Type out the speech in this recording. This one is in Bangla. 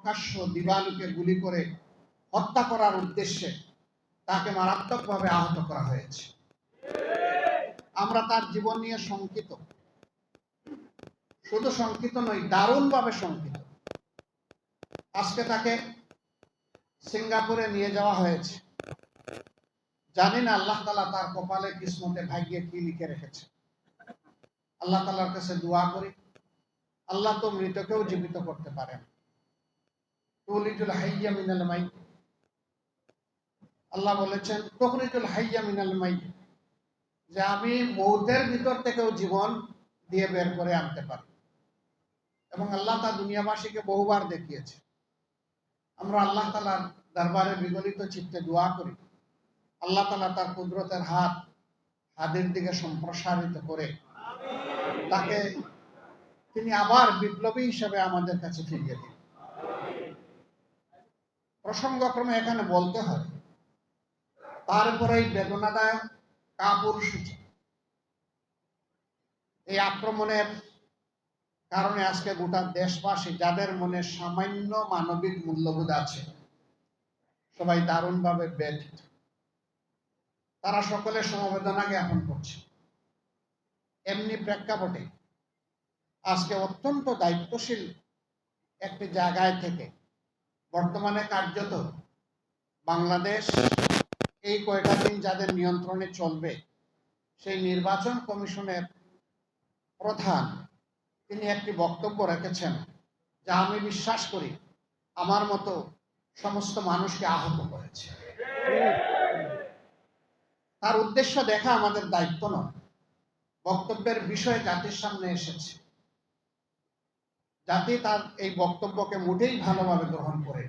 প্রকাশ্য দিবালোকে গুলি করে হত্যা করার উদ্দেশ্যে তাকে মারাত্মকভাবে আহত করা হয়েছে। আমরা তার জীবন নিয়ে শঙ্কিত, শুধু শঙ্কিত নই, দারুণভাবে শঙ্কিত। আজকে তাকে সিঙ্গাপুরে নিয়ে যাওয়া হয়েছে। জানি না আল্লাহ তাআলা তার কপালে কিসমতে ভাগ্যে কি লিখে রেখেছে। আল্লাহ তাআলার কাছে দোয়া করি, আল্লাহ তো মৃতকেও জীবিত করতে পারেন। তুলিজুল হাইয়্যা মিনাল মাইয়্যিত, আল্লাহ বলেছেন তুখরিজুল হাইয়্যা মিনাল মাইয়্যিত, যে আমি মৌতের ভিতর থেকেও জীবন দিয়ে বের করে আনতে পারি। এবং আল্লাহ তা দুনিয়াবাসীকে বহুবার দেখিয়েছে। আমরা আল্লাহ তাআলার দরবারে বিগলিত চিত্তে দোয়া করি, আল্লাহ তাআলা তার কুদরতের হাত হাদির দিকে সম্প্রসারিত করে তাকে তিনি আবার বিপ্লবী হিসেবে আমাদের কাছে ফিরিয়ে দিন। প্রসঙ্গক্রমে এখানে বলতে হয়, তারপরে এই বেদনাদায়ক কাপুরুষতা, এই আক্রমণের কারণে আজকে গোটা দেশবাসী, যাদের মনে সামান্য মানবিক মূল্যবোধ আছে, সবাই দারুণভাবে ব্যথিত। তারা সকলে সমবেদনা জ্ঞাপন করছে। এমনি প্রেক্ষাপটে আজকে অত্যন্ত দায়িত্বশীল একটি জায়গায় থেকে বর্তমানে কার্যত বাংলাদেশ এই কয়টা দিন যাদের নিয়ন্ত্রণে চলবে, সেই নির্বাচন কমিশনের প্রধান তিনি একটি বক্তব্য রেখেছেন, যা আমি বিশ্বাস করি আমার মতো সমস্ত মানুষকে আহত করেছে। তার উদ্দেশ্য দেখা আমাদের দায়িত্ব নয়, বক্তব্যের বিষয় জাতির সামনে এসেছে, জাতি তার এই বক্তব্যকে মোটেই ভালোভাবে গ্রহণ করে।